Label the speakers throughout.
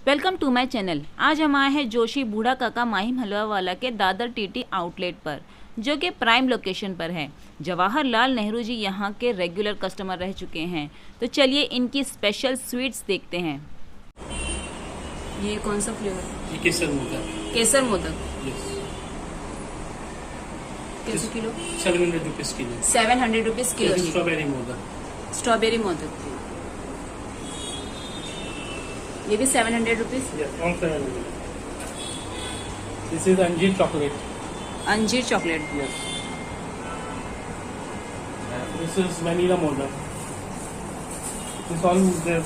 Speaker 1: Welcome to my channel. आज हम आए हैं जोशी बूढ़ा काका माहिम हलवा वाला के दादर टीटी आउटलेट पर, जो कि प्राइम लोकेशन पर है। जवाहरलाल नेहरू जी यहाँ के रेगुलर कस्टमर रह चुके हैं, तो चलिए इनकी स्पेशल स्वीट्स देखते हैं। ये कौन सा फ्लेवर है?
Speaker 2: ये केसर मोदक।
Speaker 1: केसर मोदक
Speaker 2: यस।
Speaker 1: कैसे kilo?
Speaker 2: 700 rupees kilo.
Speaker 1: 700 rupees kilo.
Speaker 2: Strawberry modak.
Speaker 1: Strawberry modak ये भी 700 rupees.
Speaker 2: Yes, all 700. This is अंजीर chocolate.
Speaker 1: अंजीर chocolate.
Speaker 2: Yes. This is vanilla modak.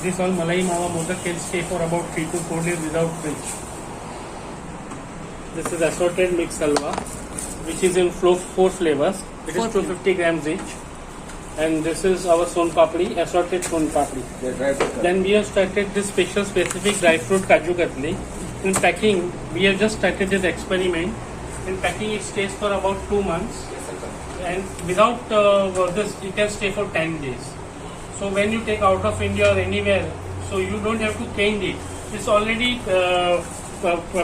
Speaker 2: This all malai mawa modak can stay for about 3 to 4 days without fridge. This is assorted mixed halwa, which is in 4 flavors. It is 250 grams each. And this is our son papdi, assorted son papdi. Then we have started this specific dry fruit kaju katli. In packing, we have just started this experiment. In packing, it stays for about 2 months. And without this, it can stay for 10 days. So when you take out of India or anywhere, so you don't have to change it. It's already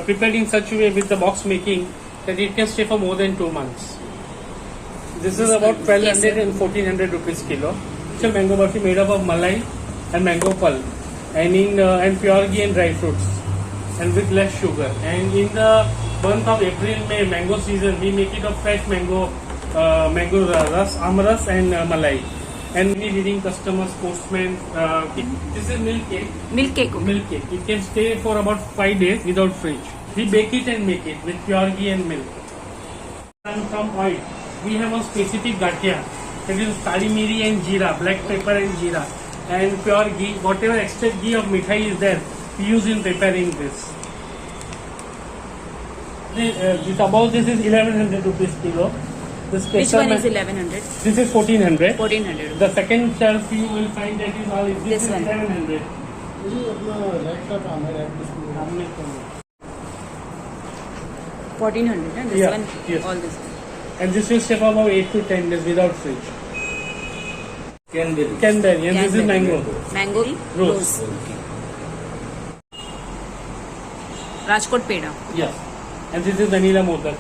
Speaker 2: prepared in such a way with the box making that it can stay for more than 2 months. This is about 1200 and 1400 rupees kilo. It's a mango burfi made up of malai and mango pulp, and pure ghee and dry fruits, and with less sugar. And in the month of April, May, mango season, we make it of fresh mango ras, amras, and malai. And we leading customers, postmen. This is milk cake.
Speaker 1: Milk cake.
Speaker 2: Milk cake. It can stay for about 5 days without fridge. We bake it and make it with pure ghee and milk. And from oil. We have a specific gatia, that is kali miri and jeera, black pepper and jeera, and pure ghee. Whatever extra ghee of mithai is there, we use in preparing this. This above this is 1100 rupees kilo.
Speaker 1: Which one is 1100?
Speaker 2: This is 1400.
Speaker 1: 1400.
Speaker 2: The second shelf you will find that is all. This is
Speaker 1: one.
Speaker 2: 1100.
Speaker 1: 1400. And this
Speaker 2: Yeah,
Speaker 1: one,
Speaker 2: yes.
Speaker 1: all this one.
Speaker 2: And this will stay for about 8 to 10 days without fridge.
Speaker 3: Canberry.
Speaker 2: Canberry, and this is mango.
Speaker 1: Mango
Speaker 2: Rose.
Speaker 1: Rajkot peda.
Speaker 2: Yes. And this is vanilla modak.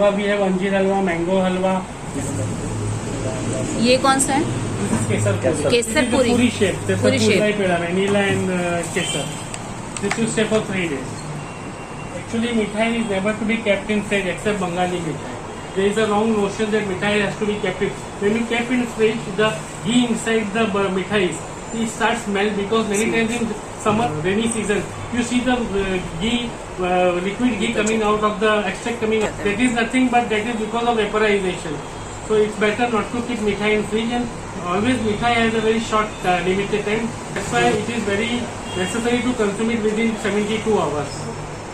Speaker 2: Well, we have anjeer halwa, mango halwa.
Speaker 1: ये कौन सा है?
Speaker 2: This is kesar puri.
Speaker 1: Kesar
Speaker 2: This is the
Speaker 1: puri.
Speaker 2: puri shape. This is
Speaker 1: Puri shape.
Speaker 2: puri peda, vanilla and kesar. This will stay for 3 days. Actually, mithai is never to be kept in fridge except Bengali mithai. There is a wrong notion that mithai has to be kept in. When you keep in fridge, the ghee inside the mithais, it starts melt because many times in summer, rainy season, you see the ghee, liquid ghee coming out of the extract coming out. That is nothing but that is because of vaporization. So it's better not to keep mithai in fridge, and always mithai has a very short limited time. That's why it is very necessary to consume it within 72 hours.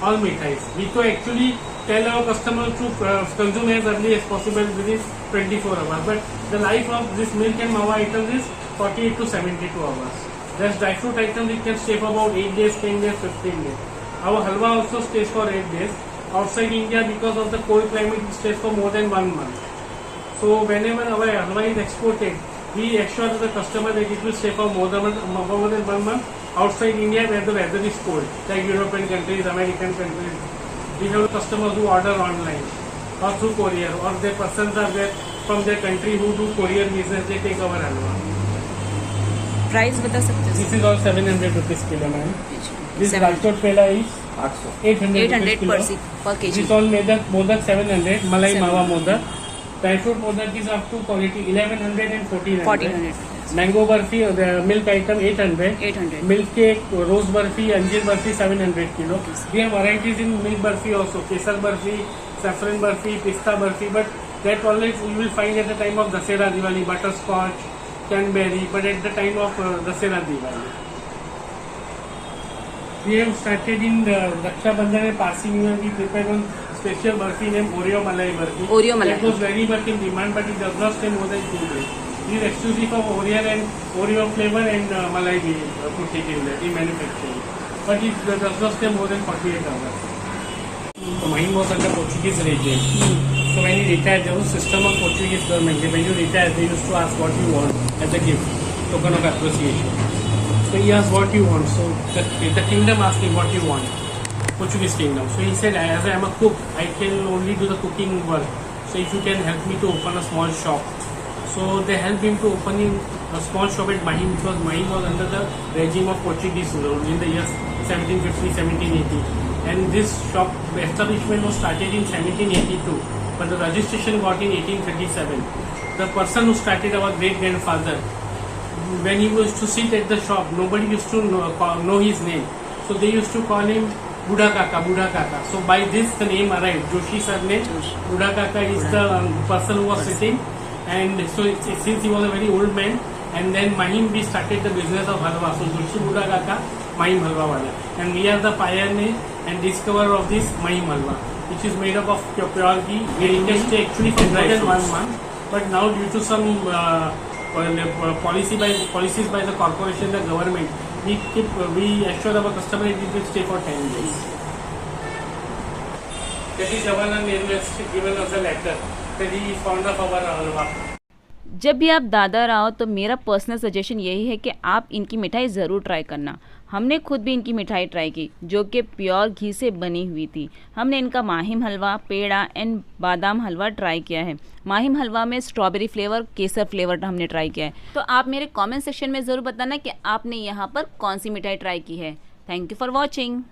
Speaker 2: All mithais. We to actually tell our customers to consume as early as possible within 24 hours. But the life of this milk and mawa items is 48 to 72 hours. There's dry fruit items it can stay for about 8 days, 10 days, 15 days. Our halwa also stays for 8 days. Outside India, because of the cold climate, it stays for more than 1 month. So whenever our halwa is exported, we assure the customer that it will stay for more than 1 month. Outside India, where the weather is cold, like European countries, American countries, we have customers who order online or through courier, or their persons are there from their country who do courier business. They take our halwa.
Speaker 1: Price बता सकते हैं?
Speaker 2: This is all 700 rupees kilo, ma'am. This Rajkot peda is 800 rupees kilo.
Speaker 1: per kg.
Speaker 2: This all modak 700, malai mawa modak. Dry fruit modak is up to quality 1100 and 1400.
Speaker 1: 1400.
Speaker 2: Mango burfi, the milk item 800.
Speaker 1: 800.
Speaker 2: Milk cake, rose burfi, anjeer burfi 700 kilo. We have varieties in milk burfi also, kesar burfi, saffron burfi, pista burfi, but that always you will find at the time of Dasera, Diwali, butterscotch, Canberry, but at the time of Dasera, Diwali. We have started in Raksha Bandhan and Parsi New Year. We prepared one special burfi named Oreo Malai burfi.
Speaker 1: Oreo Malai.
Speaker 2: That was very much in demand, but it does not stay more than 2 days. It is exclusive of Oreo and Oreo flavor and Malai we put it in there, in manufacturing. But it does not stay more than 48 hours. So Mahim was under Portuguese regime. So when he retired, there was a system of Portuguese government. When you retire, they used to ask what you want as a gift, token of appreciation. So he asked what you want. So the kingdom asked him what you want. Portuguese kingdom. So he said, as I am a cook, I can only do the cooking work. So if you can help me to open a small shop. So they helped him to open a small shop at Mahim, because Mahim was under the regime of Portuguese rule in the years 1750, 1780. And this shop establishment was started in 1782, but the registration got in 1837. The person who started, our great grandfather, when he was to sit at the shop, nobody used to know his name. So they used to call him Buddha Kaka, Buddha Kaka. So by this the name arrived. Joshi surname. Buddha Kaka is the person who was sitting. And so since he was a very old man, and then Mahim we started the business of halwa. So Joshi Buddha Kaka, Mahim Halwa Wala. And we are the pioneer and discoverer of this Mahim Halwa, which is made up of pure ghee. We industry actually for more than 1 month. But now due to some policies by the corporation, the government, we assure our customer it will stay for 10 days. That is Jawaharlal Nehru has given us a letter that he is fond of our halwa.
Speaker 1: जब भी आप दादर आओ तो मेरा personal suggestion यही है कि आप इनकी मिठाई ज़रूर ट्राई करना। हमने खुद भी इनकी मिठाई ट्राई की जो कि प्योर घी से बनी हुई थी। हमने इनका माहिम हलवा, पेड़ा एंड बादाम हलवा ट्राई किया है। माहिम हलवा में स्ट्रॉबेरी फ्लेवर, केसर फ्लेवर हमने ट्राई किया है। तो आप मेरे कमेंट सेक्शन में ज़रूर बताना कि आपने यहाँ पर कौन सी मिठाई ट्राई की है। Thank you for watching.